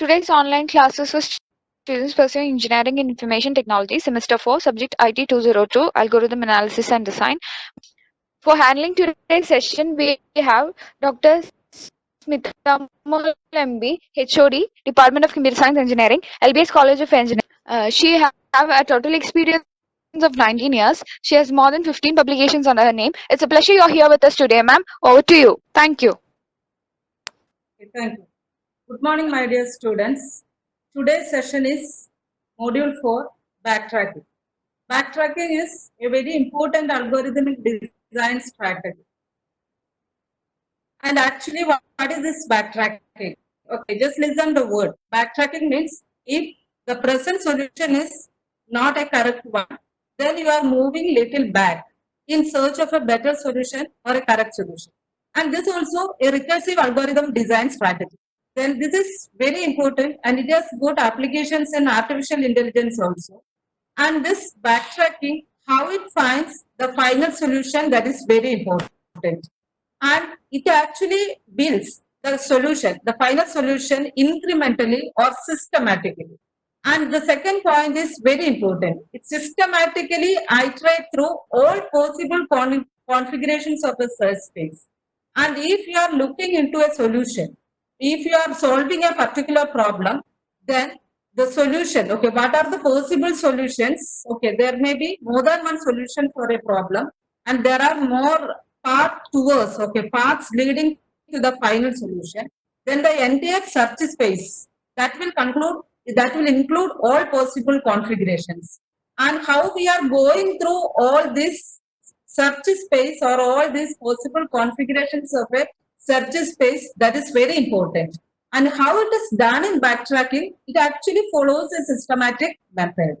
Today's online classes for students pursuing engineering and information technology, semester 4, subject IT 202, algorithm analysis and design. For handling today's session, we have Dr. Smita MB, HOD, Department of Computer Science Engineering, LBS College of Engineering. She have a total experience of 19 years. She has more than 15 publications under her name. It's a pleasure you're here with us today, ma'am. Over to you. Thank you. Okay, thank you. Good morning, my dear students. Today's session is Module 4, Backtracking. Backtracking is a very important algorithmic design strategy. And actually, what is this backtracking? Okay, just listen the word. Backtracking means if the present solution is not a correct one, then you are moving little back in search of a better solution or a correct solution. And this also a recursive algorithm design strategy. Then this is very important and it has good applications in artificial intelligence also. And this backtracking, how it finds the final solution, that is very important. And it actually builds the solution, the final solution incrementally or systematically. And the second point is very important. It systematically iterate through all possible configurations of a search space. And if you are looking into a solution, if you are solving a particular problem, then the solution, okay, what are the possible solutions? Okay, there may be more than one solution for a problem, and there are more paths leading to the final solution. Then the entire search space that will include all possible configurations. And how we are going through all this search space or all these possible configurations of a search space, that is very important. And how it is done in backtracking, it actually follows a systematic method.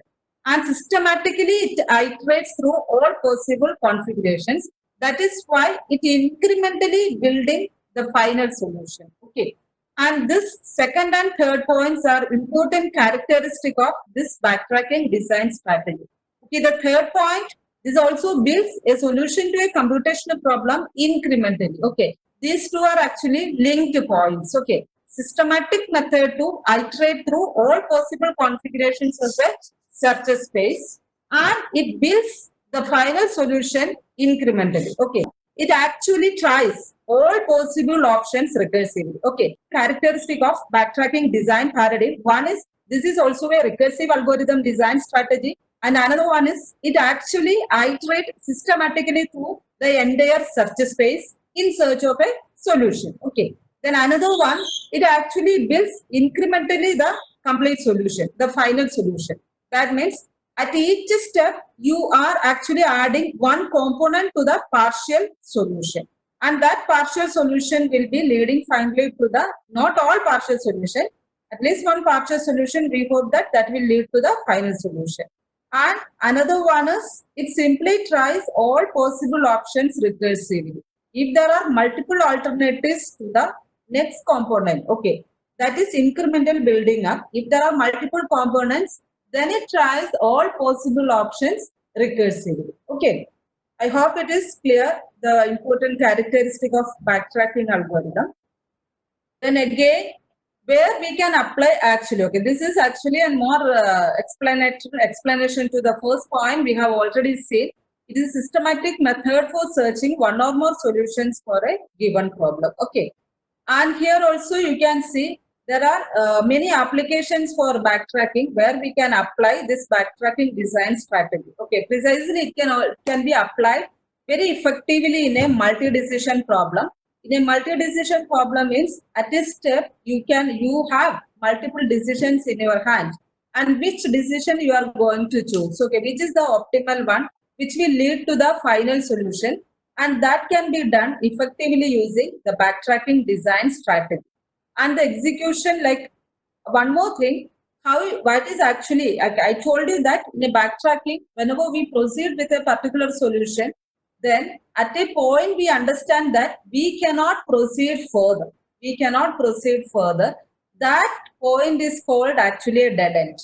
And systematically, it iterates through all possible configurations. That is why it incrementally building the final solution. Okay. And this second and third points are important characteristic of this backtracking design strategy. Okay, the third point, this also builds a solution to a computational problem incrementally. Okay, these two are actually linked points. Okay, systematic method to iterate through all possible configurations of a search space, and it builds the final solution incrementally. Okay, it actually tries all possible options recursively. Okay, characteristic of backtracking design paradigm. One is this is also a recursive algorithm design strategy, and another one is it actually iterates systematically through the entire search space in search of a solution. Okay. Then another one, it actually builds incrementally the complete solution, the final solution. That means at each step, you are actually adding one component to the partial solution. And that partial solution will be leading finally to the, not all partial solution, at least one partial solution, we hope that that will lead to the final solution. And another one is, it simply tries all possible options recursively. If there are multiple alternatives to the next component, okay, that is incremental building up. If there are multiple components, then it tries all possible options recursively. Okay, I hope it is clear the important characteristic of backtracking algorithm. Then again, where we can apply actually, okay, this is actually a more explanation to the first point we have already seen. It is a systematic method for searching one or more solutions for a given problem. Okay, and here also you can see there are many applications for backtracking where we can apply this backtracking design strategy. Okay, precisely it can be applied very effectively in a multi-decision problem. In a multi-decision problem means at this step you have multiple decisions in your hand, and which decision you are going to choose. Okay, which is the optimal one, which will lead to the final solution, and that can be done effectively using the backtracking design strategy. And the execution, like one more thing, what is actually, I told you that in a backtracking, whenever we proceed with a particular solution, then at a point we understand that we cannot proceed further. We cannot proceed further. That point is called actually a dead end.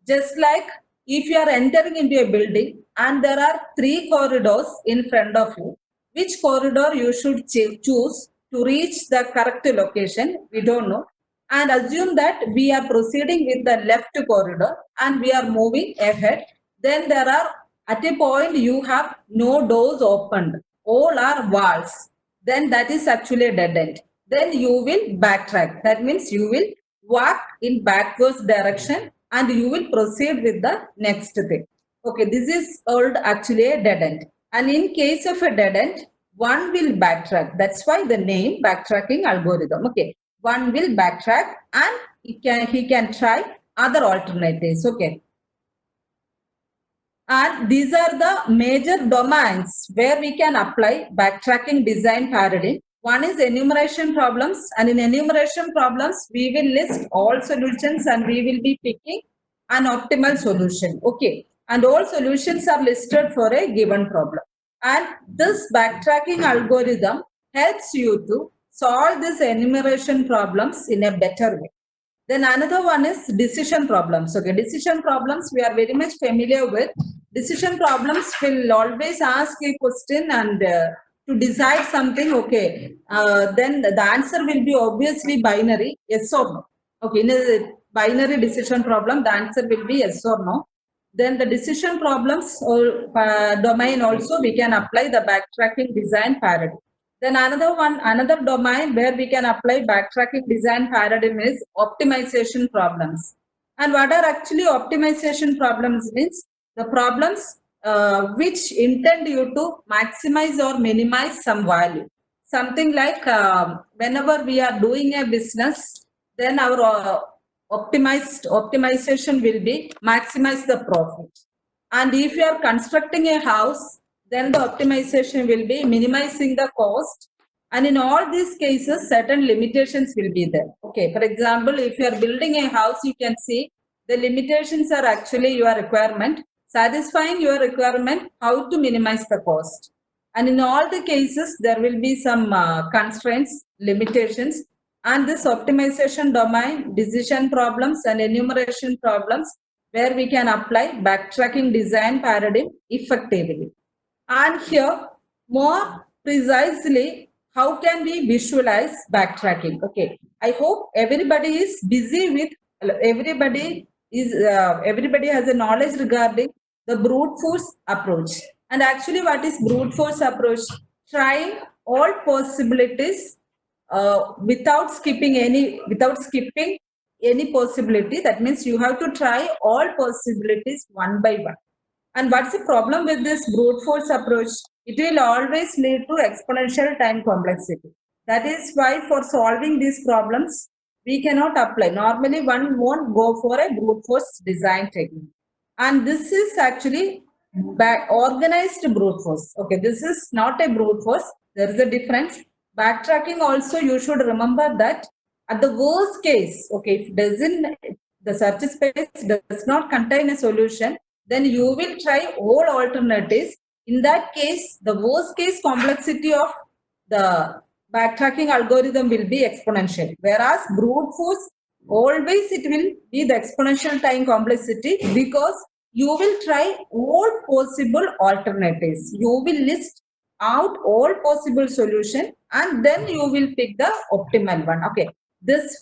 Just like if you are entering into a building and there are 3 corridors in front of you, which corridor you should choose to reach the correct location, we don't know. and assume that we are proceeding with the left corridor and we are moving ahead. Then there are, at a point you have no doors opened, all are walls. Then that is actually a dead end. Then you will backtrack. That means you will walk in backwards direction and you will proceed with the next thing. Okay, this is called actually a dead end. And in case of a dead end, one will backtrack. That's why the name backtracking algorithm. Okay, one will backtrack and he can try other alternatives. Okay, and these are the major domains where we can apply backtracking design paradigm. One is enumeration problems, and in enumeration problems we will list all solutions and we will be picking an optimal solution. Okay, and all solutions are listed for a given problem. And this backtracking algorithm helps you to solve these enumeration problems in a better way. Then another one is decision problems. Okay, decision problems we are very much familiar with. Decision problems will always ask a question and to decide something. Okay, then the answer will be obviously binary, yes or no. Okay, in a binary decision problem, the answer will be yes or no. Then the decision problems or domain also we can apply the backtracking design paradigm. Then another domain where we can apply backtracking design paradigm is optimization problems. And what are actually optimization problems means the problems which intend you to maximize or minimize some value. Something like whenever we are doing a business, then our optimization will be maximize the profit. And if you are constructing a house, then the optimization will be minimizing the cost. And in all these cases, certain limitations will be there. Okay, for example, if you are building a house, you can see the limitations are actually your requirement, satisfying your requirement, how to minimize the cost. And in all the cases, there will be some constraints, limitations, and this optimization domain, decision problems and enumeration problems, where we can apply backtracking design paradigm effectively. And here, more precisely, how can we visualize backtracking? Okay, I hope everybody is busy with, everybody has a knowledge regarding the brute force approach. And actually, what is brute force approach? Trying all possibilities without skipping any possibility. That means you have to try all possibilities one by one. And what's the problem with this brute force approach? It will always lead to exponential time complexity. That is why for solving these problems, we cannot apply. Normally, one won't go for a brute force design technique. And this is actually organized brute force. Okay, this is not a brute force. There is a difference. Backtracking also, you should remember that at the worst case, okay, if the search space does not contain a solution, then you will try all alternatives. In that case, the worst case complexity of the backtracking algorithm will be exponential, whereas brute force always it will be the exponential time complexity, because you will try all possible alternatives. You will list out all possible solution and then you will pick the optimal one. Okay, this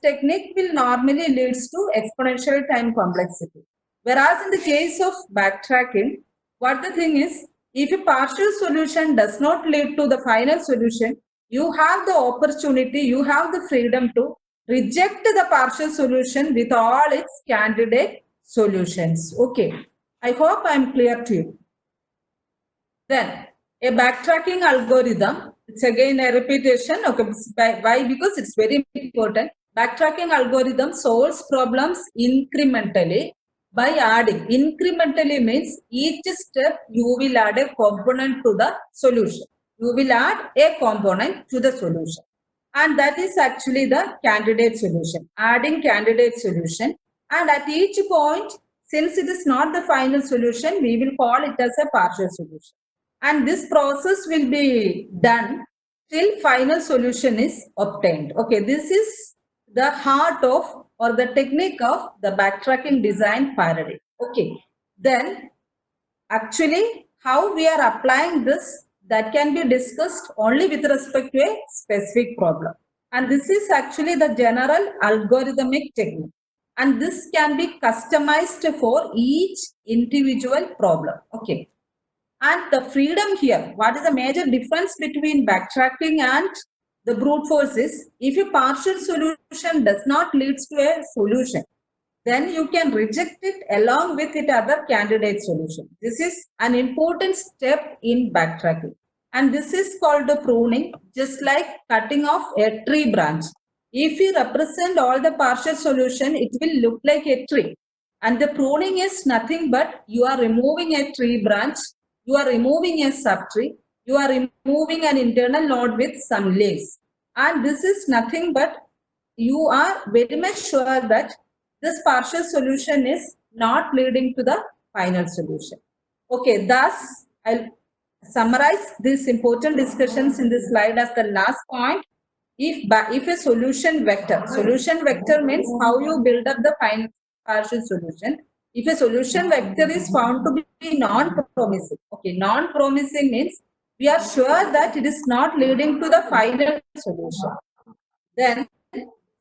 technique will normally leads to exponential time complexity. Whereas in the case of backtracking, what the thing is, if a partial solution does not lead to the final solution, you have the opportunity, you have the freedom to reject the partial solution with all its candidate solutions. Okay, I hope I am clear to you. Then a backtracking algorithm, it's again a repetition. Okay, why? Because it's very important. Backtracking algorithm solves problems incrementally by adding. Incrementally means each step you will add a component to the solution. You will add a component to the solution. And that is actually the candidate solution, adding candidate solution. And at each point, since it is not the final solution, we will call it as a partial solution. And this process will be done till final solution is obtained. Okay, this is the heart of or the technique of the backtracking design paradigm. Okay, then actually how we are applying this, that can be discussed only with respect to a specific problem. And this is actually the general algorithmic technique. And this can be customized for each individual problem. Okay. And the freedom here, what is the major difference between backtracking and the brute force is, if a partial solution does not lead to a solution, then you can reject it along with its other candidate solution. This is an important step in backtracking. And this is called the pruning, just like cutting off a tree branch. If you represent all the partial solution, it will look like a tree. And the pruning is nothing but you are removing a tree branch, you are removing a subtree, you are removing an internal node with some leaves. And this is nothing but you are very much sure that this partial solution is not leading to the final solution. Okay, thus I'll summarize these important discussions in this slide as the last point. If a solution vector means how you build up the final partial solution. If a solution vector is found to be non-promising, okay, non-promising means we are sure that it is not leading to the final solution. Then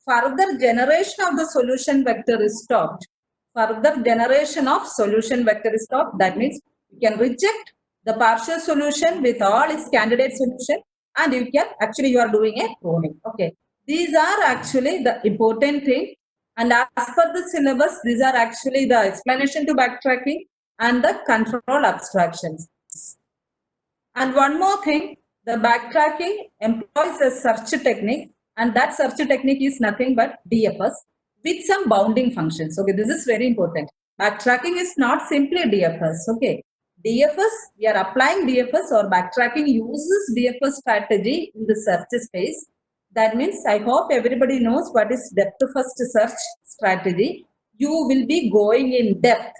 further generation of the solution vector is stopped. Further generation of solution vector is stopped. That means you can reject the partial solution with all its candidate solution, and you can actually you are doing a pruning. Okay, these are actually the important thing. And as per the syllabus, these are actually the explanation to backtracking and the control abstractions. And one more thing, the backtracking employs a search technique, and that search technique is nothing but DFS with some bounding functions. Okay, this is very important. Backtracking is not simply DFS. Okay, DFS, we are applying DFS, or backtracking uses DFS strategy in the search space. That means I hope everybody knows what is depth first search strategy. You will be going in depth,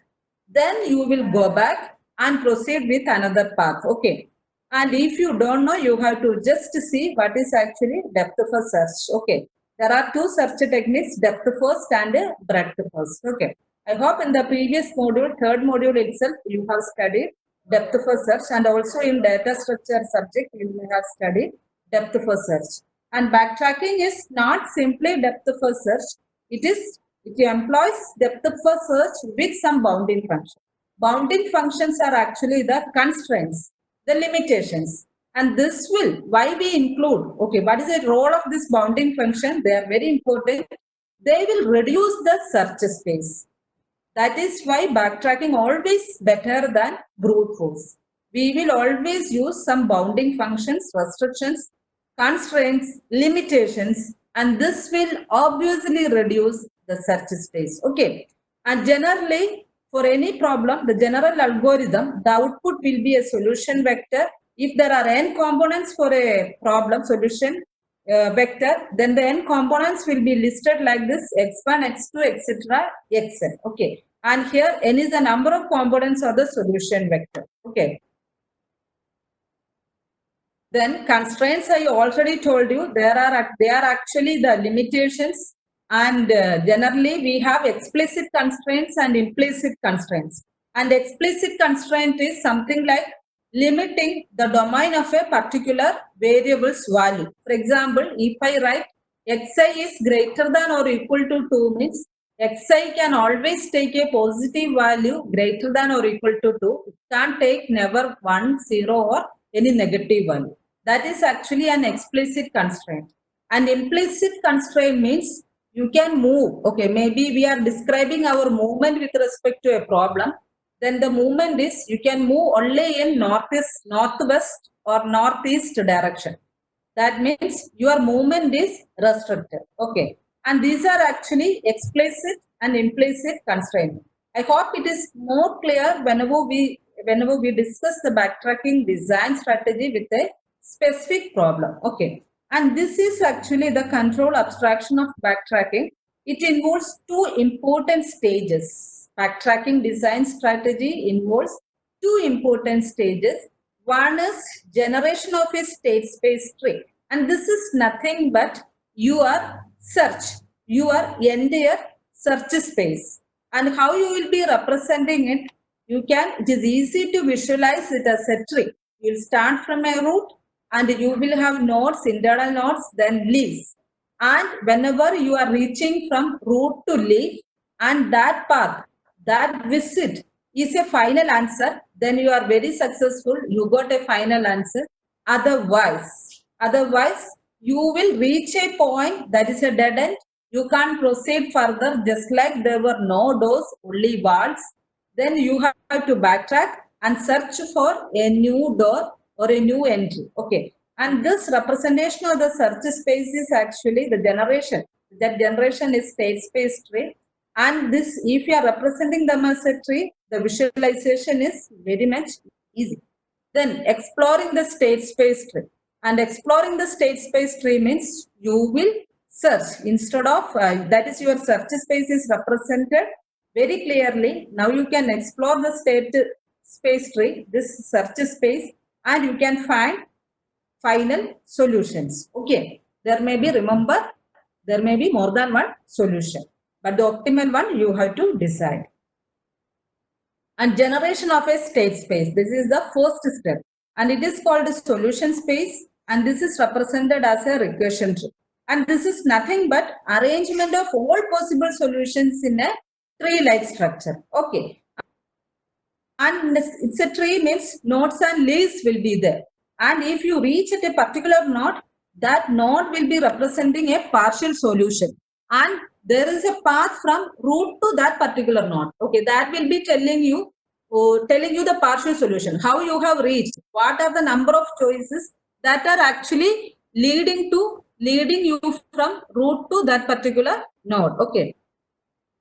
then you will go back and proceed with another path. Okay. And if you don't know, you have to just see what is actually depth first search. Okay. There are two search techniques, depth first and breadth first. Okay. I hope in the previous module, third module itself, you have studied depth first search, and also in data structure subject, you may have studied depth first search. And backtracking is not simply depth first search. It employs depth first search with some bounding function. Bounding functions are actually the constraints, the limitations. And this will, why we include, okay, what is the role of this bounding function? They are very important. They will reduce the search space. That is why backtracking always better than brute force. We will always use some bounding functions, restrictions, constraints, limitations, and this will obviously reduce the search space. Okay. And generally, for any problem, the general algorithm, the output will be a solution vector. If there are n components for a problem solution vector, then the n components will be listed like this: x1, x2, etc., xn. Okay. And here n is the number of components of the solution vector. Okay. Then constraints, I already told you, they are actually the limitations, and generally we have explicit constraints and implicit constraints. And explicit constraint is something like limiting the domain of a particular variable's value. For example, if I write xi is greater than or equal to 2 means xi can always take a positive value greater than or equal to 2. It can't take never 1, 0 or any negative value. That is actually an explicit constraint. And implicit constraint means you can move. Okay, maybe we are describing our movement with respect to a problem. Then the movement is you can move only in northwest or northeast direction. That means your movement is restricted. Okay. And these are actually explicit and implicit constraints. I hope it is more clear whenever we discuss the backtracking design strategy with a specific problem. Okay. And this is actually the control abstraction of backtracking. It involves two important stages. Backtracking design strategy involves two important stages. One is generation of a state space tree. And this is nothing but your search, your entire search space. And how you will be representing it, it is easy to visualize it as a tree. You will start from a root and you will have nodes, internal nodes, then leaves. And whenever you are reaching from root to leaf and that path, that visit is a final answer, then you are very successful. You got a final answer. Otherwise, you will reach a point that is a dead end. You can't proceed further, just like there were no doors, only walls. Then you have to backtrack and search for a new door or a new entry. Okay. And this representation of the search space is actually the generation. That generation is state space tree. And this, if you are representing them as a tree, the visualization is very much easy. Then exploring the state space tree. And exploring the state space tree means you will search instead of, that is your search space is represented very clearly. Now you can explore the state space tree, this search space, and you can find final solutions. Okay, there may be, remember, there may be more than one solution, but the optimal one you have to decide. And generation of a state space, this is the first step, and it is called a solution space, and this is represented as a recursion tree. And this is nothing but arrangement of all possible solutions in a tree-like structure. Okay, and it's a tree means nodes and leaves will be there. And if you reach at a particular node, that node will be representing a partial solution. And there is a path from root to that particular node. Okay, that will be telling you the partial solution. How you have reached, what are the number of choices that are actually leading you from root to that particular node. Okay.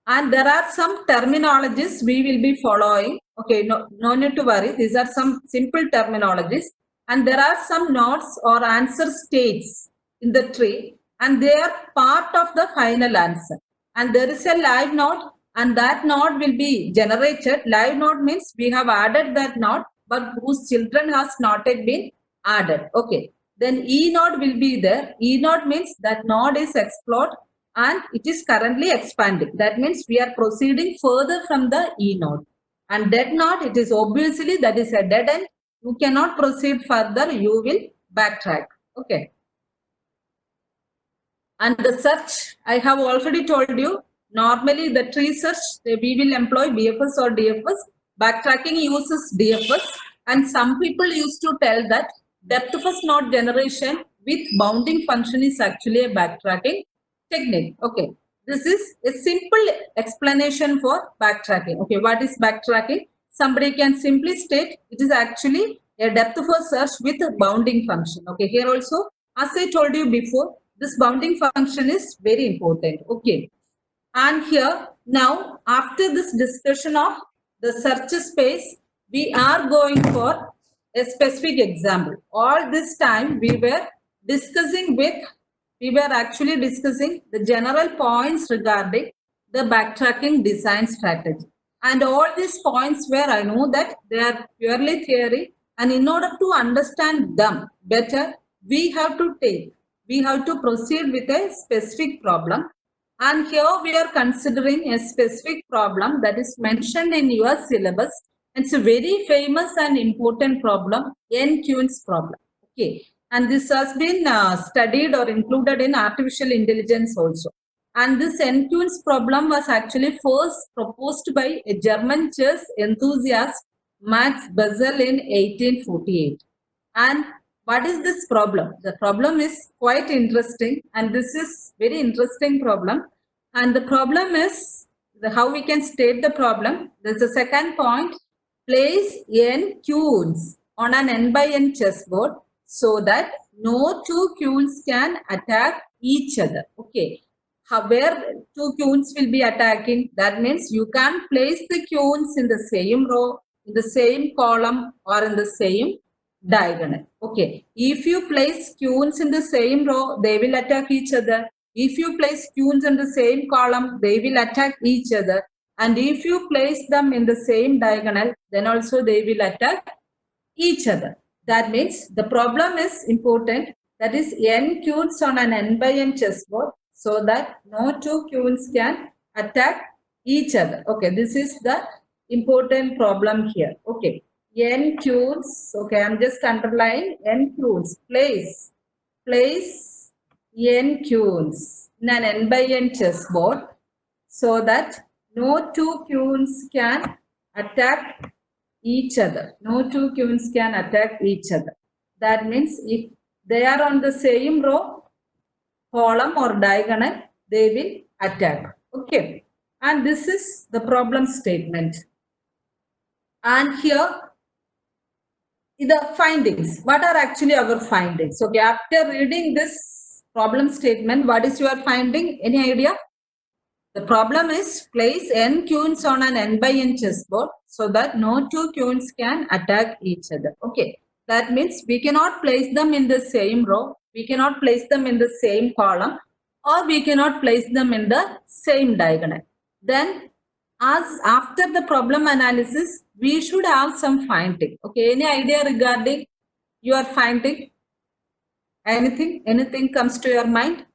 And there are some terminologies we will be following. Okay, no need to worry. These are some simple terminologies. And there are some nodes or answer states in the tree, and they are part of the final answer. And there is a live node, and that node will be generated. Live node means we have added that node, but whose children has not yet been added. Okay. Then E node will be there. E node means that node is explored and it is currently expanding. That means we are proceeding further from the E node. And dead node, it is obviously that is a dead end. You cannot proceed further, you will backtrack. Okay. And the search, I have already told you, normally the tree search, we will employ BFS or DFS. Backtracking uses DFS. And some people used to tell that depth first node generation with bounding function is actually a backtracking technique. Okay, this is a simple explanation for backtracking. Okay, what is backtracking? Somebody can simply state it is actually a depth first search with a bounding function. Okay, here also, as I told you before, this bounding function is very important. Okay, and here now after this discussion of the search space, we are going for a specific example. All this time we were actually discussing the general points regarding the backtracking design strategy. And all these points where I know that they are purely theory, and in order to understand them better, we have to proceed with a specific problem. And here we are considering a specific problem that is mentioned in your syllabus. It's a very famous and important problem, N-Queen's problem. Okay, and this has been studied or included in artificial intelligence also. And this N-Queen's problem was actually first proposed by a German chess enthusiast, Max Bessel, in 1848. And what is this problem? The problem is quite interesting, and this is very interesting problem. And the problem is how we can state the problem. There's a second point. Place n queens on an n by n chessboard so that no two queens can attack each other. Okay. Where two queens will be attacking, that means you can place the queens in the same row, in the same column, or in the same diagonal. Okay. If you place queens in the same row, they will attack each other. If you place queens in the same column, they will attack each other. And if you place them in the same diagonal, then also they will attack each other. That means the problem is important. That is n queens on an n by n chessboard so that no two queens can attack each other. Okay, this is the important problem here. Okay, n queens. Okay, I'm just underlining n queens. Place n queues in an n by n chessboard so that no two queues can attack each other. No two queues can attack each other. That means if they are on the same row, column or diagonal, they will attack. Okay. And this is the problem statement. And here the findings. What are actually our findings? Okay, after reading this problem statement, what is your finding? Any idea? The problem is place n queens on an n by n chessboard so that no two queens can attack each other. Okay, that means we cannot place them in the same row, we cannot place them in the same column, or we cannot place them in the same diagonal. Then as after the problem analysis, we should have some finding. Okay, any idea regarding your finding? Anything comes to your mind?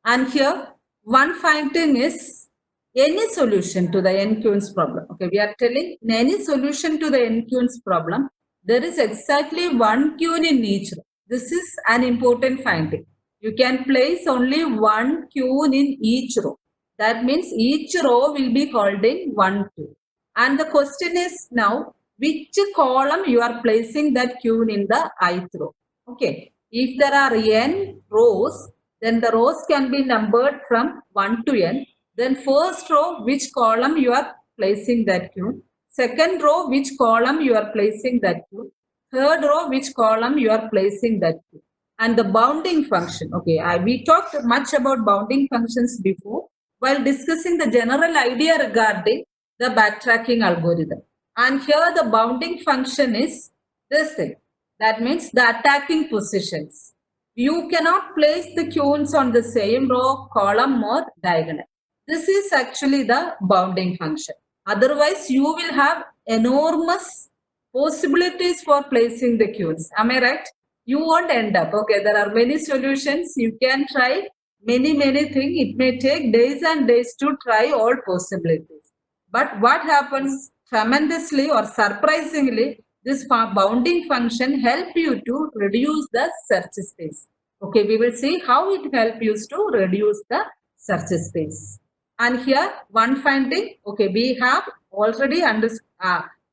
And here, one finding is any solution to the n-queens problem. Okay, we are telling in any solution to the n-queens problem, there is exactly one queen in each row. This is an important finding. You can place only one queen in each row. That means each row will be holding one queen. And the question is now, which column you are placing that queen in the ith row? Okay. If there are n rows, then the rows can be numbered from 1 to n. Then first row, which column you are placing that queen. Second row, which column you are placing that queen. Third row, which column you are placing that queen. And the bounding function. Okay, we talked much about bounding functions before while discussing the general idea regarding the backtracking algorithm. And here the bounding function is this thing. That means the attacking positions. You cannot place the queens on the same row, column or diagonal. This is actually the bounding function. Otherwise, you will have enormous possibilities for placing the queens. Am I right? You won't end up. Okay, there are many solutions. You can try many things. It may take days and days to try all possibilities. But what happens tremendously or surprisingly, this bounding function help you to reduce the search space. Okay, we will see how it helps you to reduce the search space. And here one finding, okay, we have already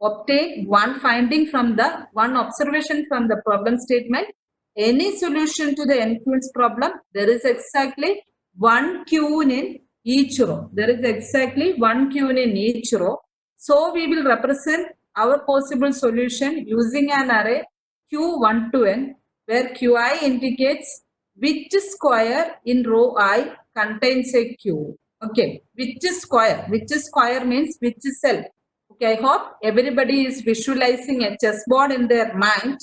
obtained one finding from the one observation from the problem statement. Any solution to the n-queens problem, there is exactly one queen in each row. There is exactly one queen in each row. So we will represent our possible solution using an array q1 to n, where qi indicates which square in row I contains a q. Okay, which square means which cell. Okay, I hope everybody is visualizing a chessboard in their mind.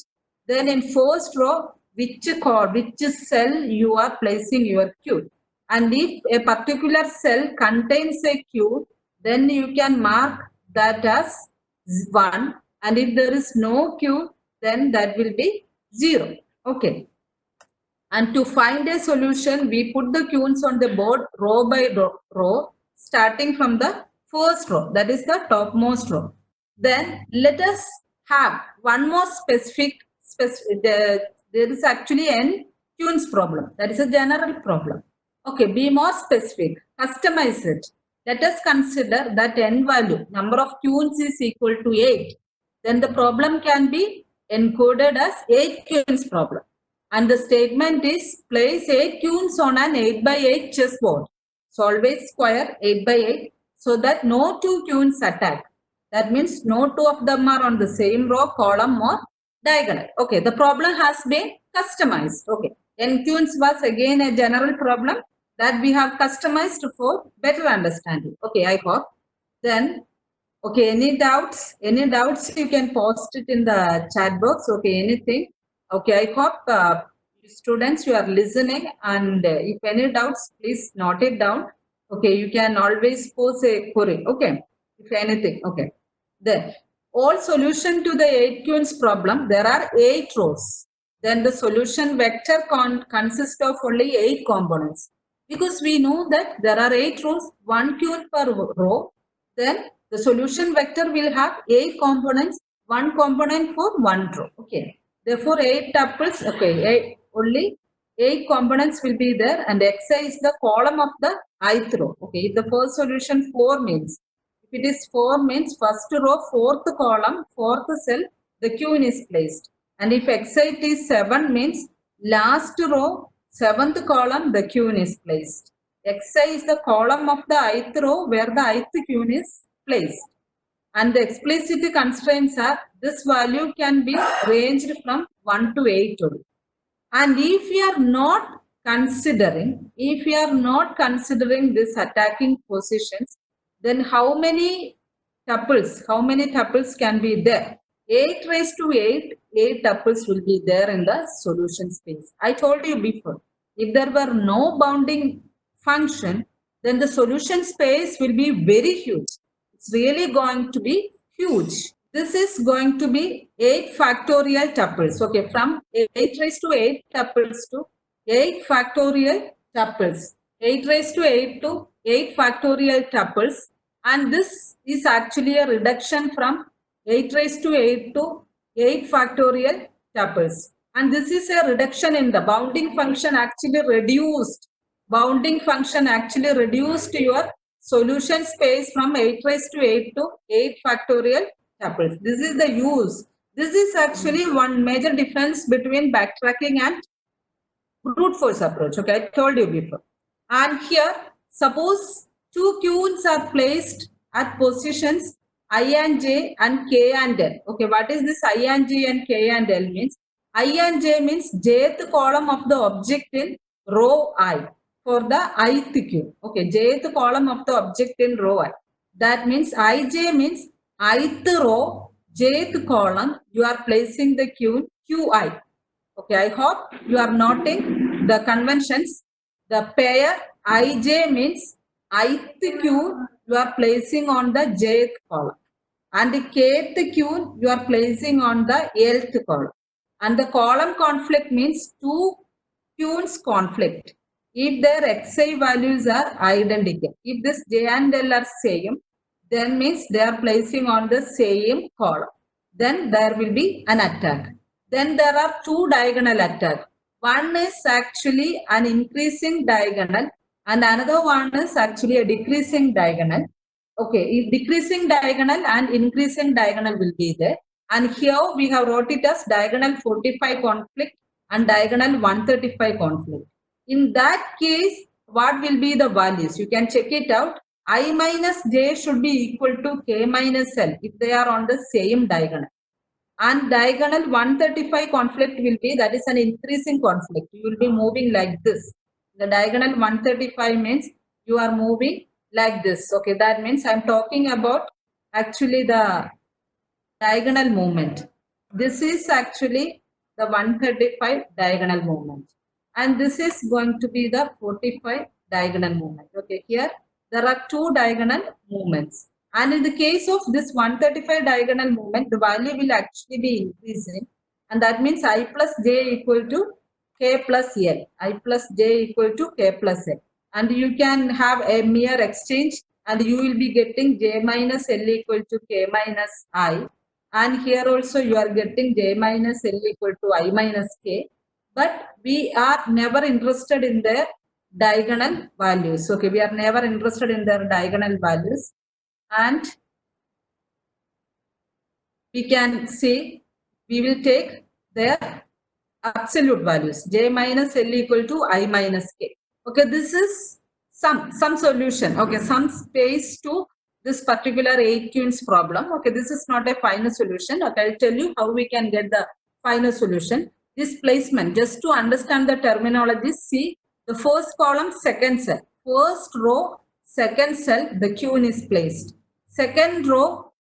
Then in first row, which cell you are placing your q. And if a particular cell contains a q, then you can mark that as 1. And if there is no q, then that will be 0. Okay. And to find a solution, we put the queens on the board row by row, starting from the first row, that is the topmost row. Then let us have one more specific there is actually n queens problem. That is a general problem. Okay, be more specific, customize it. Let us consider that n value, number of queens is equal to 8. Then the problem can be encoded as 8 queens problem. And the statement is place 8 queens on an 8 by 8 chessboard. Solve a square 8 by 8 so that no two queens attack. That means no two of them are on the same row, column or diagonal. Okay, the problem has been customized. Okay, n queens was again a general problem that we have customized for better understanding. Okay, I hope. Then, okay, any doubts? Any doubts you can post it in the chat box. Okay, anything? Okay, I hope students you are listening, and if any doubts, please note it down. Okay, you can always pose a query. Okay, if anything. Okay, then all solution to the 8 queens problem, there are 8 rows. Then the solution vector consists of only 8 components. Because we know that there are 8 rows, 1 queen per row, then the solution vector will have 8 components, 1 component for 1 row. Okay. Therefore, 8 tuples, okay, only 8 components will be there, and xi is the column of the ith row. Okay, if the first solution 4 means, if it is 4 means first row, fourth column, fourth cell, the queen is placed. And if xi is 7 means last row, seventh column, the queen is placed. xi is the column of the ith row where the ith queen is placed. And the explicit constraints are this value can be ranged from 1 to 8 only. And if we are not considering this attacking positions, then how many tuples can be there? 8 raised to 8, 8 tuples will be there in the solution space. I told you before, if there were no bounding function, then the solution space will be very huge. It's really going to be huge. This is going to be 8 factorial tuples. Okay, from 8 raised to 8 tuples to 8 factorial tuples. 8 raised to 8 to 8 factorial tuples. And this is actually a reduction from 8 raised to 8 to 8 factorial tuples. And this is a reduction in the bounding function actually reduced. Bounding function actually reduced your solution space from 8 raised to 8 to 8 factorial tuples. This is the use. This is actually one major difference between backtracking and brute force approach. Okay, I told you before. And here, suppose two queues are placed at positions I and j and k and l. Okay, what is this I and j and k and l means? I and j means jth column of the object in row I for the ith queue. Okay, jth column of the object in row I. That means ij means ith row, jth column, you are placing the queue qi. Okay, I hope you are noting the conventions. The pair ij means ith queue you are placing on the jth column, and the kth queue you are placing on the lth column. And the column conflict means two queues conflict if their xi values are identical. If this j and l are same, then means they are placing on the same column. Then there will be an attack. Then there are two diagonal attacks. One is actually an increasing diagonal and another one is actually a decreasing diagonal. Okay, if decreasing diagonal and increasing diagonal will be there. And here we have wrote it as diagonal 45 conflict and diagonal 135 conflict. In that case, what will be the values? You can check it out. I minus j should be equal to k minus l if they are on the same diagonal. And diagonal 135 conflict will be, that is an increasing conflict. You will be moving like this. The diagonal 135 means you are moving like this. Okay, that means I'm talking about actually the diagonal movement. This is actually the 135 diagonal movement. And this is going to be the 45 diagonal movement. Okay, here there are two diagonal movements. And in the case of this 135 diagonal movement, the value will actually be increasing. And that means I plus j equal to k plus l. I plus j equal to k plus l. And you can have a mere exchange and you will be getting j minus l equal to k minus I. And here also you are getting j minus l equal to I minus k. But we are never interested in their diagonal values. Okay, we are never interested in their diagonal values. And we can see we will take their absolute values, j minus l equal to I minus k. Okay, this is some solution. Okay, some space to this particular 8 queens problem. Okay, this is not a final solution. Okay, I'll tell you how we can get the final solution. This placement, just to understand the terminology, see the first column, second cell. First row, second cell, the queen is placed. Second row,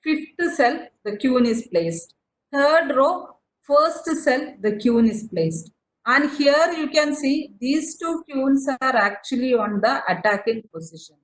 fifth cell, the queen is placed. Third row, first cell, the queen is placed. And here you can see these two queens are actually on the attacking positions.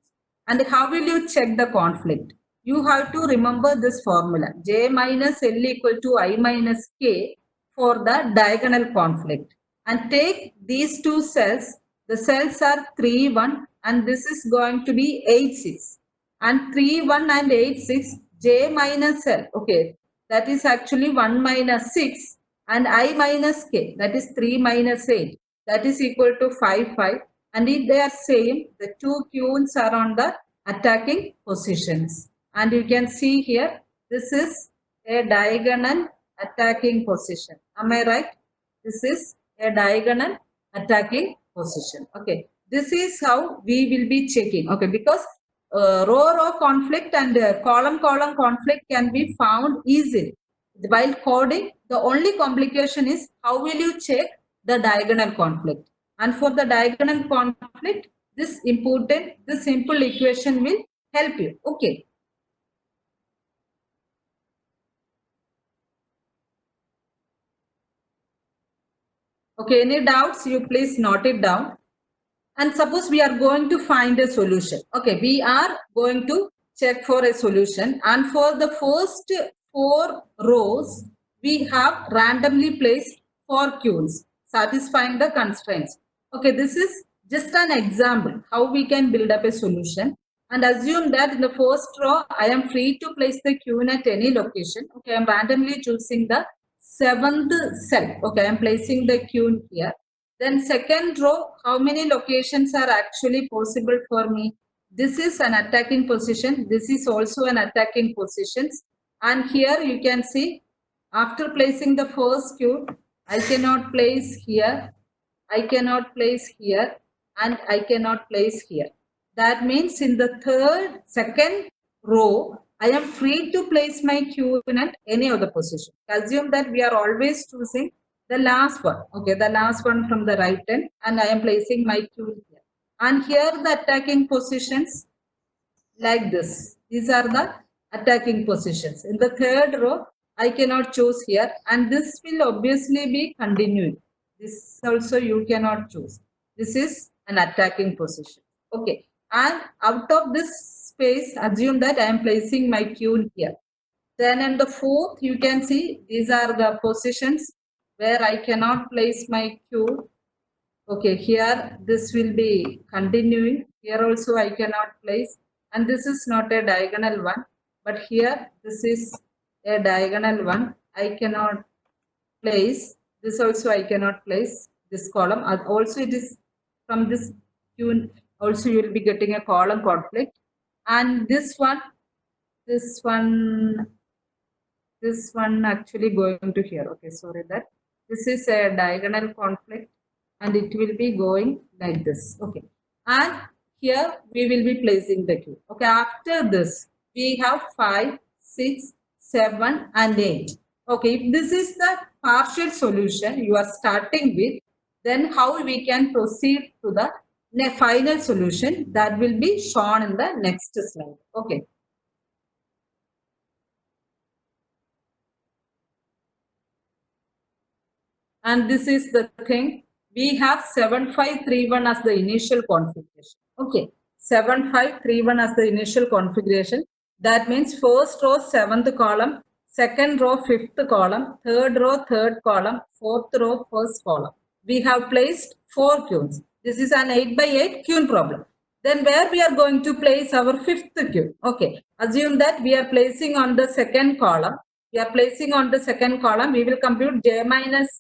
And how will you check the conflict? You have to remember this formula, j minus l equal to I minus k for the diagonal conflict. And take these two cells, the cells are 3, 1 and this is going to be 8, 6. And 3, 1 and 8, 6, j minus l, okay, that is actually 1 minus 6 and I minus k, that is 3 minus 8. that is equal to 5, 5. And if they are same, the two queues are on the attacking positions. And you can see here, this is a diagonal attacking position. Am I right? This is a diagonal attacking position. Okay. This is how we will be checking. Okay. Because row conflict and column conflict can be found easily. While coding, the only complication is how will you check the diagonal conflict. And for the diagonal conflict, this simple equation will help you. Okay. Okay, any doubts, you please note it down. And suppose we are going to find a solution. Okay, we are going to check for a solution. And for the first 4 rows, we have randomly placed 4 queues, satisfying the constraints. Okay, this is just an example how we can build up a solution. And assume that in the first row, I am free to place the queue at any location. Okay, I am randomly choosing the 7th cell. Okay, I am placing the queue here. Then second row, how many locations are actually possible for me? This is an attacking position. This is also an attacking position. And here you can see, after placing the first queue, I cannot place here, I cannot place here, and I cannot place here. That means in the second row, I am free to place my queue at any other position. Assume that we are always choosing the last one. Okay, the last one from the right end, and I am placing my queue here. And here the attacking positions like this. These are the attacking positions. In the third row, I cannot choose here, and this will obviously be continuing. This also you cannot choose. This is an attacking position. Okay, and out of this space, assume that I am placing my queue here. Then in the fourth, you can see these are the positions where I cannot place my queue. Okay, here this will be continuing. Here also I cannot place, and this is not a diagonal one, but here this is a diagonal one. I cannot place. This also I cannot place this column. Also it is from this queue. Also you will be getting a column conflict, and this one actually going to here. Okay, sorry that this is a diagonal conflict and it will be going like this. Okay, and here we will be placing the queue. Okay, after this we have 5, 6, 7 and 8. Okay, if this is the partial solution you are starting with, then how we can proceed to the final solution, that will be shown in the next slide. Okay. And this is the thing. We have 7531 as the initial configuration. Okay, 7531 as the initial configuration. That means first row 7th column, second row 5th column, third row 3rd column, fourth row 1st column. We have placed 4 queues. This is an 8 by 8 queue problem. Then where we are going to place our 5th queue? Okay, assume that we are placing on the second column. We are placing on the second column. We will compute j minus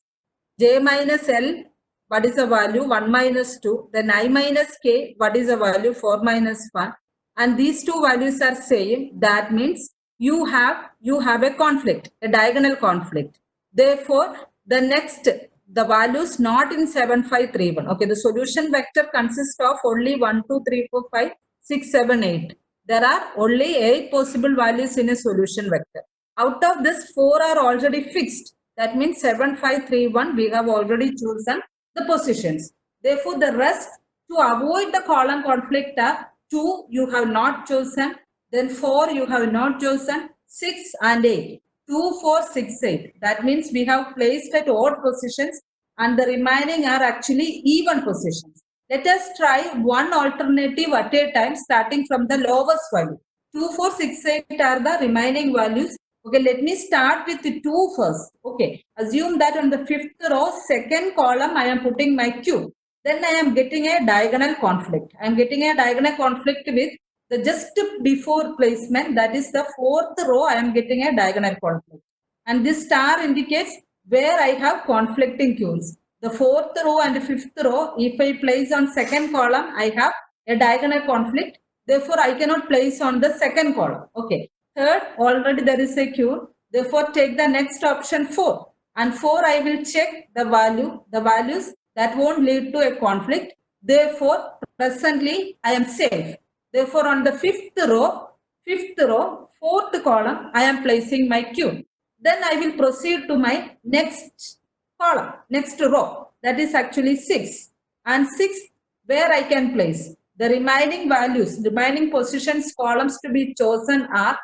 L, what is the value? 1 minus 2. Then I minus K, what is the value? 4 minus 1. And these two values are same. That means you have a conflict, a diagonal conflict. Therefore, the values not in 7531. Okay, the solution vector consists of only 1, 2, 3, 4, 5, 6, 7, 8. There are only 8 possible values in a solution vector. Out of this, 4 are already fixed. That means 7531, we have already chosen the positions. Therefore, the rest, to avoid the column conflict, are 2 you have not chosen, then 4 you have not chosen, 6 and 8. 2, 4, 6, 8. That means we have placed at odd positions and the remaining are actually even positions. Let us try one alternative at a time starting from the lowest value. 2, 4, 6, 8 are the remaining values. Okay, let me start with the 2 first. Okay, assume that on the 5th row, second column, I am putting my queue. Then I am getting a diagonal conflict. I am getting a diagonal conflict with the just before placement, that is the 4th row, I am getting a diagonal conflict. And this star indicates where I have conflicting queues. the fourth row and fifth row, if I place on second column, I have a diagonal conflict. Therefore, I cannot place on the second column. Okay. Third, already there is a queue. Therefore, take the next option 4. And 4, I will check the values that won't lead to a conflict. Therefore, presently, I am safe. Therefore, on the fifth row, fourth column, I am placing my queue. Then I will proceed to my next column, next row, that is actually 6. And 6, where I can place the remaining values, remaining positions, columns to be chosen are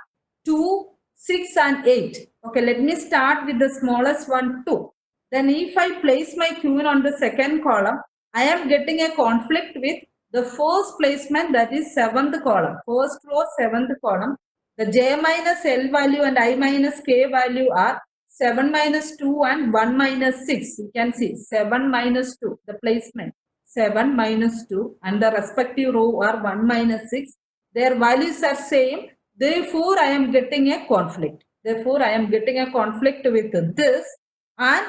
2, 6 and 8. Okay, let me start with the smallest one, 2. Then if I place my queen on the second column, I am getting a conflict with the first placement, that is 7th column. First row, 7th column. The j minus l value and I minus k value are 7 minus 2 and 1 minus 6. You can see 7 minus 2, the placement 7 minus 2 and the respective row are 1 minus 6. Their values are same. Therefore, I am getting a conflict. Therefore, I am getting a conflict with this and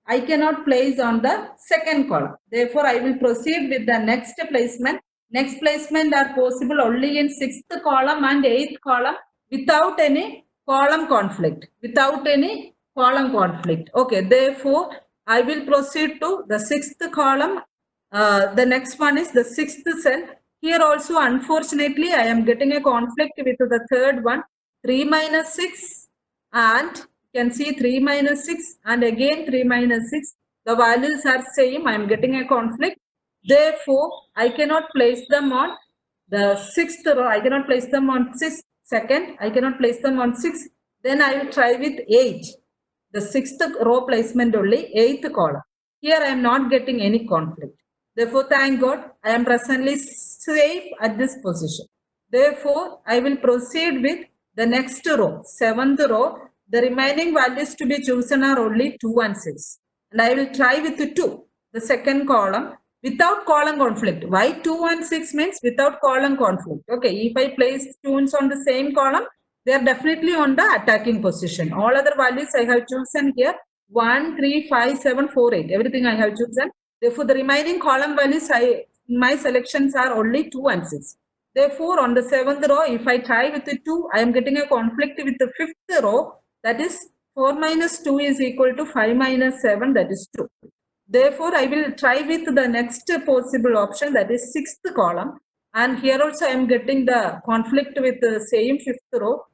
I cannot place on the second column. Therefore, I will proceed with the next placement. Next placement are possible only in 6th column and 8th column without any column conflict. Without any column conflict. Okay, therefore, I will proceed to the 6th column. The next one is the 6th cell. Here also, unfortunately, I am getting a conflict with the third one, 3 minus 6 and you can see 3 minus 6 and again 3 minus 6. The values are same. I am getting a conflict. Therefore, I cannot place them on the 6th row. I cannot place them on 6th. Second, I cannot place them on 6th. Then I will try with 8. The 6th row placement only, 8th column. Here I am not getting any conflict. Therefore, thank God, I am presently safe at this position. Therefore, I will proceed with the next row, 7th row. The remaining values to be chosen are only 2 and 6. And I will try with the 2, the second column, without column conflict. Why 2 and 6 means without column conflict. Okay, if I place tunes on the same column, they are definitely on the attacking position. All other values I have chosen here, 1, 3, 5, 7, 4, 8. Everything I have chosen. Therefore, the remaining column values my selections are only 2 and 6. Therefore, on the 7th row, if I try with the 2, I am getting a conflict with the 5th row. That is 4 minus 2 is equal to 5 minus 7. That is 2. Therefore, I will try with the next possible option, that is 6th column. And here also I am getting the conflict with the same 5th row.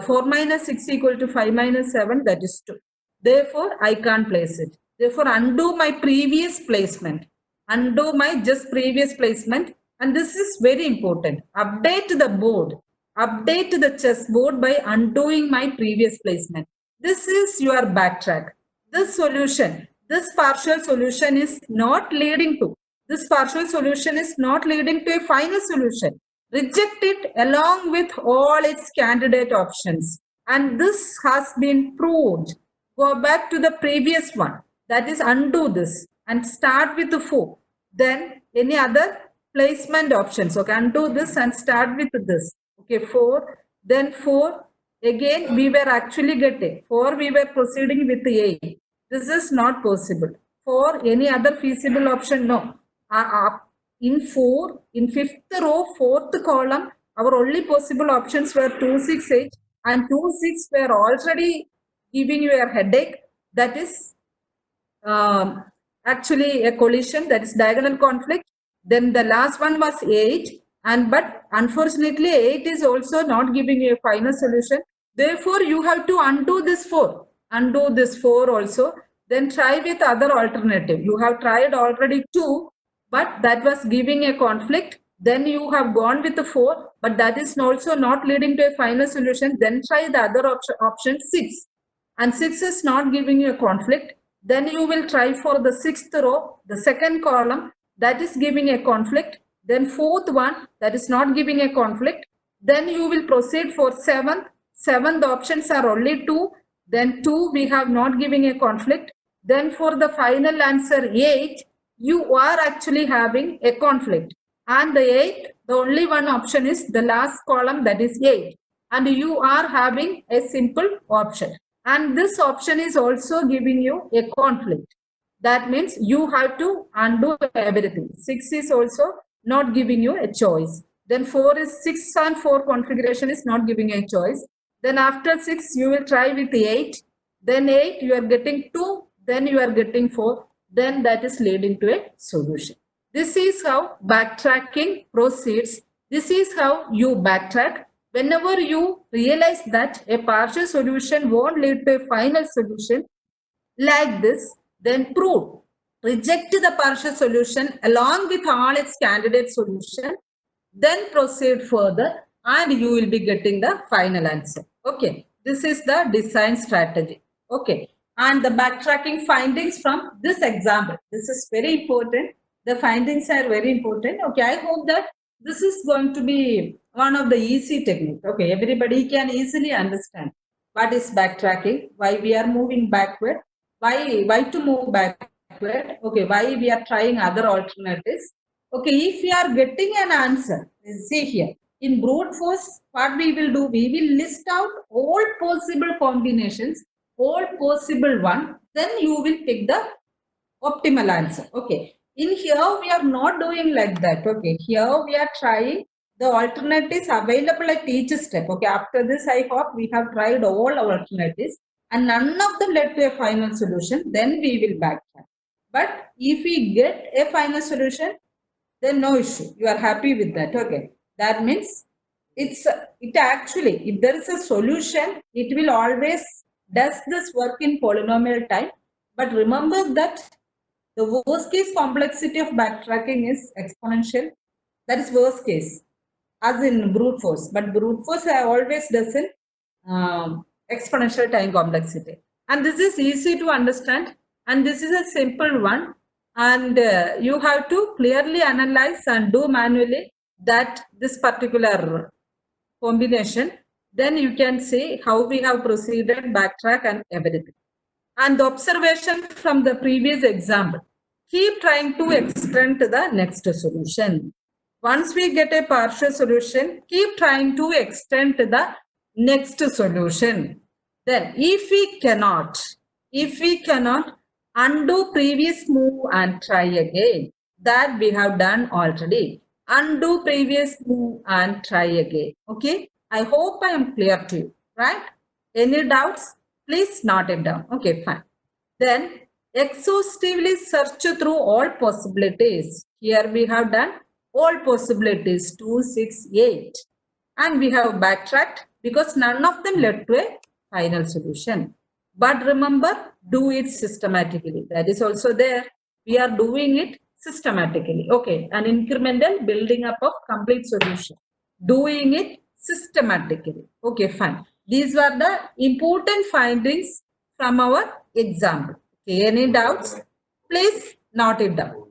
4 minus 6 equal to 5 minus 7. That is 2. Therefore, I can't place it. Therefore, undo my previous placement. Undo my just previous placement. And this is very important. Update the board. Update the chessboard by undoing my previous placement. This is your backtrack. This solution, this partial solution is not leading to. This partial solution is not leading to a final solution. Reject it along with all its candidate options. And this has been proved. Go back to the previous one. That is, undo this and start with the 4. Then any other placement options. Okay, undo this and start with this. Okay, 4. Then 4. Again, we were actually getting 4. We were proceeding with 8. This is not possible. For any other feasible option, no. In 4, in 5th row, 4th column, our only possible options were 2, 6, 8. And 2, 6 were already giving you a headache. That is actually a collision, that is diagonal conflict. Then the last one was 8, and but unfortunately 8 is also not giving you a final solution. Therefore, you have to undo this 4. Undo this 4 also. Then try with other alternative. You have tried already 2, but that was giving a conflict. Then you have gone with the 4, but that is also not leading to a final solution. Then try the other option 6. And 6 is not giving you a conflict. Then you will try for the 6th row, the second column, that is giving a conflict. Then 4th one, that is not giving a conflict. Then you will proceed for 7th. 7th options are only 2. Then 2 we have not giving a conflict. Then for the final answer 8, you are actually having a conflict. And the 8th, the only one option is the last column, that is 8. And you are having a simple option. And this option is also giving you a conflict. That means you have to undo everything. 6 is also not giving you a choice. Then 4 is 6 and 4 configuration is not giving you a choice. Then after 6, you will try with 8. Then 8, you are getting 2. Then you are getting 4. Then that is leading to a solution. This is how backtracking proceeds. This is how you backtrack. Whenever you realize that a partial solution won't lead to a final solution, like this, then prove. Reject the partial solution along with all its candidate solution, then proceed further and you will be getting the final answer. Okay, this is the design strategy. Okay, and the backtracking findings from this example. This is very important. The findings are very important. Okay, I hope that this is going to be one of the easy techniques. Okay, everybody can easily understand what is backtracking, why we are moving backward, why to move backward, okay, why we are trying other alternatives. Okay, if we are getting an answer, see here, in brute force, what we will do, we will list out all possible combinations, all possible one, then you will pick the optimal answer. Okay, in here we are not doing like that. Okay, here we are trying the alternatives available at each step. Okay, after this I hope we have tried all our alternatives and none of them led to a final solution, then we will backtrack. But if we get a final solution, then no issue, you are happy with that. Okay, that means it actually, if there is a solution, it will always does this work in polynomial time. But remember that the worst case complexity of backtracking is exponential. That is worst case, as in brute force. But brute force always does in exponential time complexity. And this is easy to understand. And this is a simple one. And you have to clearly analyze and do manually that this particular combination. Then you can see how we have proceeded, backtrack and everything. And the observation from the previous example, keep trying to extend to the next solution. Once we get a partial solution, keep trying to extend to the next solution. Then if we cannot, undo previous move and try again. That we have done already. Undo previous move and try again. Okay, I hope I am clear to you, right? Any doubts? Please note it down. Okay, fine. Then exhaustively search through all possibilities. Here we have done all possibilities 2, 6, 8. And we have backtracked because none of them led to a final solution. But remember, do it systematically. That is also there. We are doing it systematically. Okay, an incremental building up of complete solution. Doing it systematically. Okay, fine. These were the important findings from our example. Okay, any doubts? Please note it down.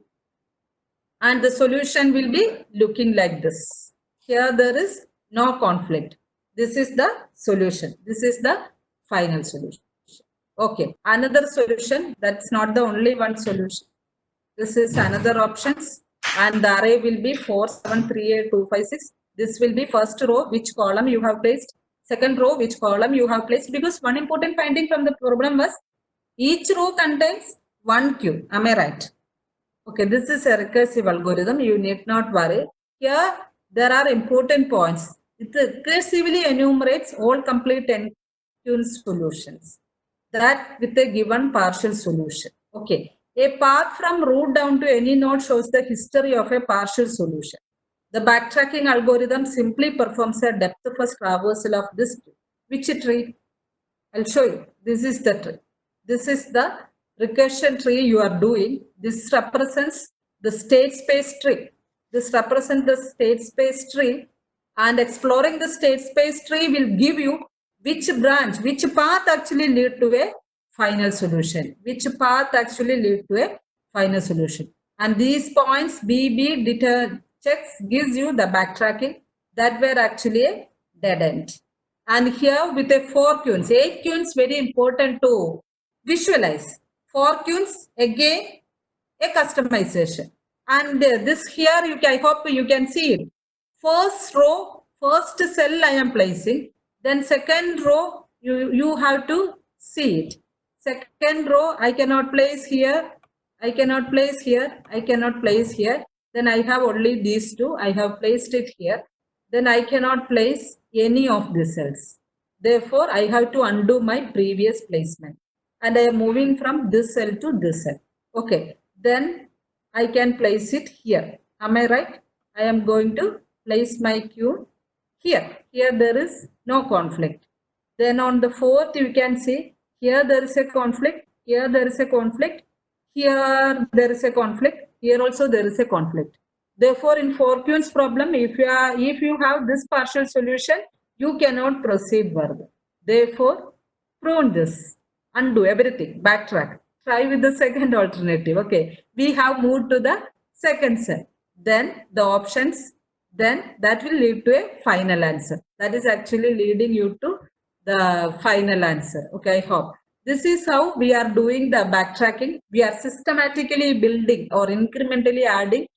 And the solution will be looking like this. Here there is no conflict. This is the solution. This is the final solution. Okay, another solution. That's not the only one solution. This is another options. And the array will be 4, 7, 3, 8, 2, 5, 6. This will be first row, which column you have placed. Second row, which column you have placed. Because one important finding from the problem was each row contains one queue. Am I right? Okay, this is a recursive algorithm. You need not worry. Here, there are important points. It recursively enumerates all complete n-queue solutions. That with a given partial solution. Okay. A path from root down to any node shows the history of a partial solution. The backtracking algorithm simply performs a depth first traversal of this tree. Which tree? I'll show you. This is the tree. This is the recursion tree you are doing. This represents the state space tree. This represents the state space tree, and exploring the state space tree will give you which branch, which path actually lead to a final solution. Which path actually lead to a final solution. And these points BB checks gives you the backtracking that were actually a dead end. And here with a 4 queues, 8 queues very important to visualize. 4 queues again a customization. And this here I hope you can see it. First row, first cell I am placing. Then second row you have to see it. Second row I cannot place here. I cannot place here. I cannot place here. Then I have only these two. I have placed it here. Then I cannot place any of these cells. Therefore, I have to undo my previous placement. And I am moving from this cell to this cell. Okay. Then I can place it here. Am I right? I am going to place my Q here. Here there is no conflict. Then on the fourth, you can see here there is a conflict. Here there is a conflict. Here there is a conflict. Here also there is a conflict. Therefore, in Fortune's problem, if you have this partial solution, you cannot proceed further. Therefore, prune this, undo everything, backtrack. Try with the second alternative. Okay, we have moved to the second cell. Then the options, then that will lead to a final answer. That is actually leading you to the final answer. Okay, I hope. This is how we are doing the backtracking. We are systematically building or incrementally adding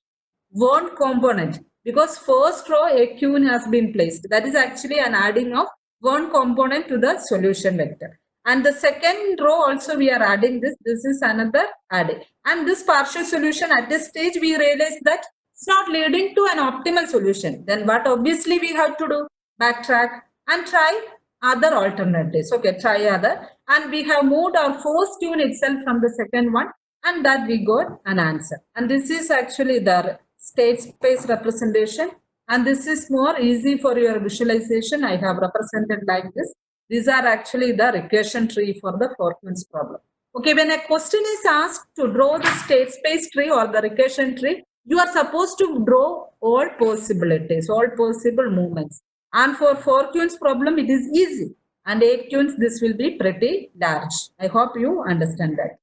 one component because first row a queen has been placed. That is actually an adding of one component to the solution vector. And the second row also we are adding this. This is another adding. And this partial solution at this stage we realize that it's not leading to an optimal solution. Then what obviously we have to do? Backtrack and try other alternatives. Okay, try other. And we have moved our first tune itself from the second one and that we got an answer. And this is actually the state space representation. And this is more easy for your visualization. I have represented like this. These are actually the recursion tree for the Fortune's problem. Okay, when a question is asked to draw the state space tree or the recursion tree, you are supposed to draw all possibilities, all possible movements. And for Fortune's problem, it is easy. And 8 tunes, this will be pretty large. I hope you understand that.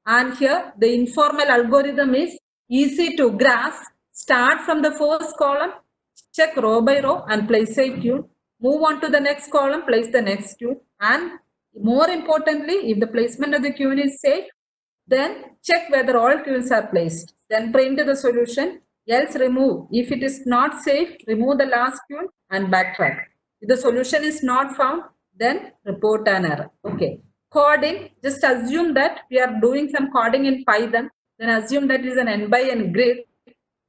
And here, the informal algorithm is easy to grasp. Start from the first column, check row by row and place a tune. Move on to the next column, place the next tune. And more importantly, if the placement of the tune is safe, then check whether all tunes are placed. Then print the solution, else remove. If it is not safe, remove the last tune and backtrack. If the solution is not found, then report an error. Okay. Coding, just assume that we are doing some coding in Python. Then assume that it is an n by n grid.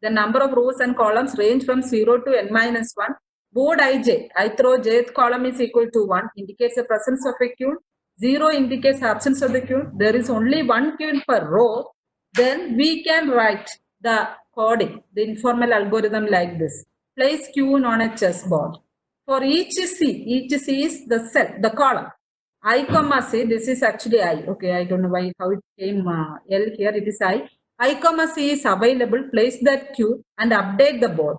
The number of rows and columns range from 0 to n minus 1. Board ij, ith row jth column is equal to 1, indicates the presence of a queue. 0 indicates absence of the queue. There is only one queue per row. Then we can write the coding, the informal algorithm like this. Place queue on a chessboard. For each C is the cell, the column. I comma C, this is actually I. Okay, I don't know why how it came L here. It is I. I comma C is available. Place that queue and update the board.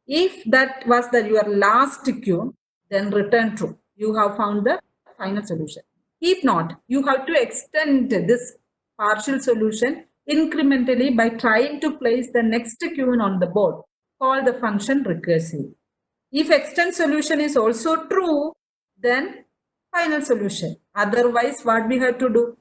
If that was your last queue, then return true. You have found the final solution. If not, you have to extend this partial solution incrementally by trying to place the next queue on the board. Call the function recursive. If extend solution is also true, then final solution. Otherwise, what we have to do?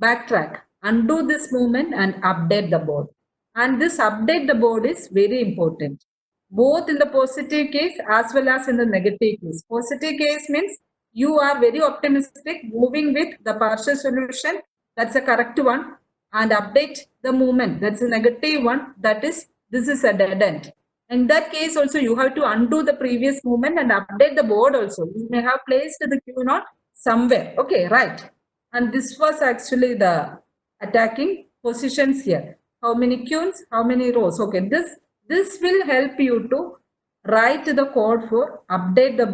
Backtrack, undo this movement and update the board. And this update the board is very important, both in the positive case as well as in the negative case. Positive case means you are very optimistic, moving with the partial solution, that's a correct one, and update the movement, that's a negative one, that is, this is a dead end. In that case also, you have to undo the previous movement and update the board also. You may have placed the Q naught somewhere. Okay, right. And this was actually the attacking positions here. How many queues, how many rows? Okay, this will help you to write the code for update the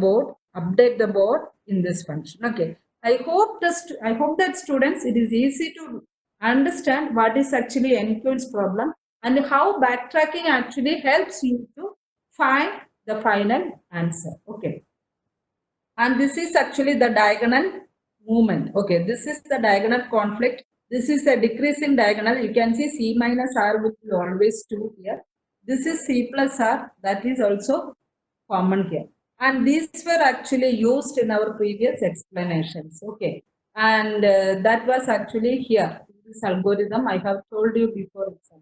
board in this function. Okay, I hope that students, it is easy to understand what is actually NQL's problem and how backtracking actually helps you to find the final answer. Okay, and this is actually the diagonal movement. Okay, this is the diagonal conflict. This is a decreasing diagonal. You can see C minus R will be always 2 here. This is C plus R, that is also common here. And these were actually used in our previous explanations. Okay, and that was actually here. This algorithm I have told you before itself.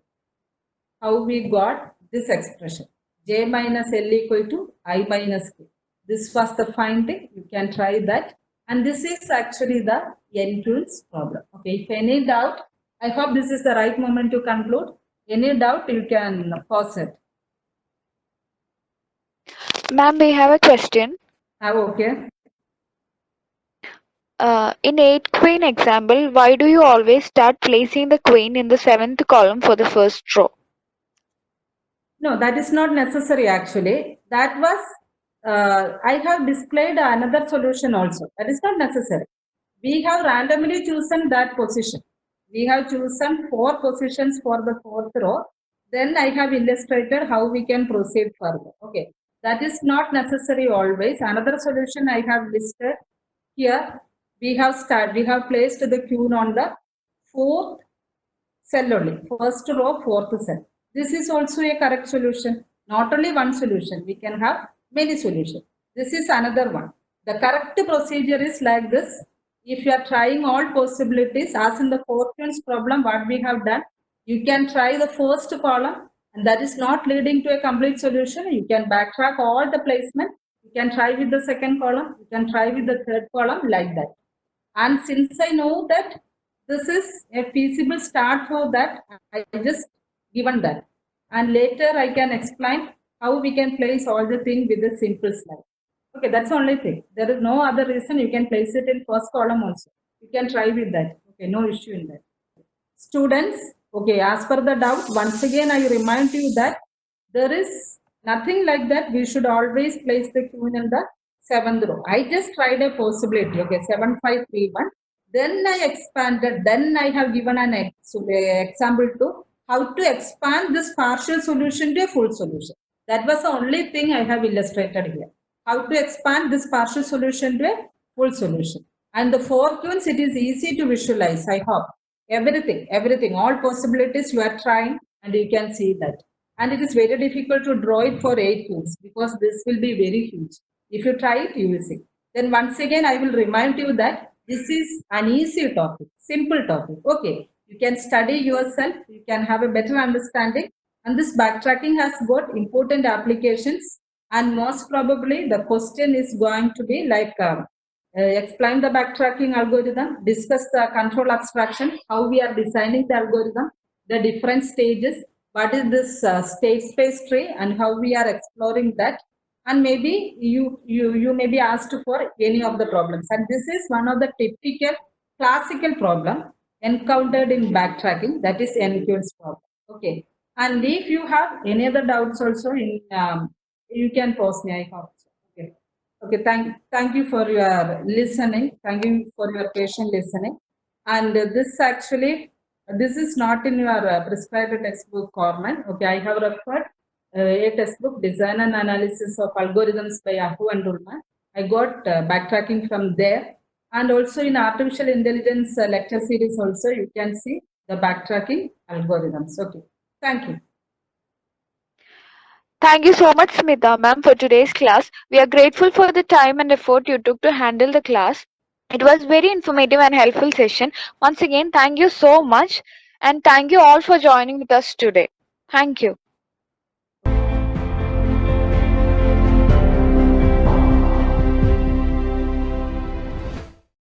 How we got this expression, J minus L equal to I minus K. This was the finding. You can try that. And this is actually the NQL's problem. Okay, if any doubt, I hope this is the right moment to conclude. Any doubt, you can pause it. Ma'am, we have a question. Okay. In 8 queen example, why do you always start placing the queen in the 7th column for the first row? No, that is not necessary actually. That was, I have displayed another solution also. That is not necessary. We have randomly chosen that position. We have chosen 4 positions for the 4th row. Then I have illustrated how we can proceed further. Okay. That is not necessary always. Another solution I have listed here. We have placed the queen on the 4th cell only, first row, fourth cell. This is also a correct solution. Not only one solution, we can have many solutions. This is another one. The correct procedure is like this. If you are trying all possibilities, as in the fortunes problem, what we have done, you can try the first column and that is not leading to a complete solution. You can backtrack all the placement. You can try with the second column. You can try with the third column like that. And since I know that this is a feasible start for that, I just given that. And later I can explain how we can place all the thing with a simple slide. Okay, that's the only thing. There is no other reason you can place it in first column also. You can try with that. Okay, no issue in that. Students, okay, as per the doubt, once again I remind you that there is nothing like that. We should always place the queen in the 7th row. I just tried a possibility, okay, 7531. Then I expanded, then I have given an example to how to expand this partial solution to a full solution. That was the only thing I have illustrated here. How to expand this partial solution to a full solution. And the 4 queens, it is easy to visualize, I hope. Everything, all possibilities you are trying and you can see that. And it is very difficult to draw it for 8 queens because this will be very huge. If you try it, you will see. Then once again, I will remind you that this is an easy topic, simple topic. Okay, you can study yourself, you can have a better understanding. And this backtracking has got important applications. And most probably, the question is going to be like explain the backtracking algorithm, discuss the control abstraction, how we are designing the algorithm, the different stages, what is this state space tree and how we are exploring that. And maybe you may be asked for any of the problems. And this is one of the typical classical problem encountered in backtracking, that is NQ's problem. Okay. And if you have any other doubts also, you can post me, I hope. Okay. Okay, thank you for your listening. Thank you for your patient listening. And this is not in your prescribed textbook format. Okay, I have referred a textbook, Design and Analysis of Algorithms by Ahu and Ullman. I got backtracking from there. And also in Artificial Intelligence lecture series also, you can see the backtracking algorithms. Okay, thank you. Thank you so much, Smita ma'am, for today's class. We are grateful for the time and effort you took to handle the class. It was very informative and helpful session. Once again, thank you so much and thank you all for joining with us today. Thank you.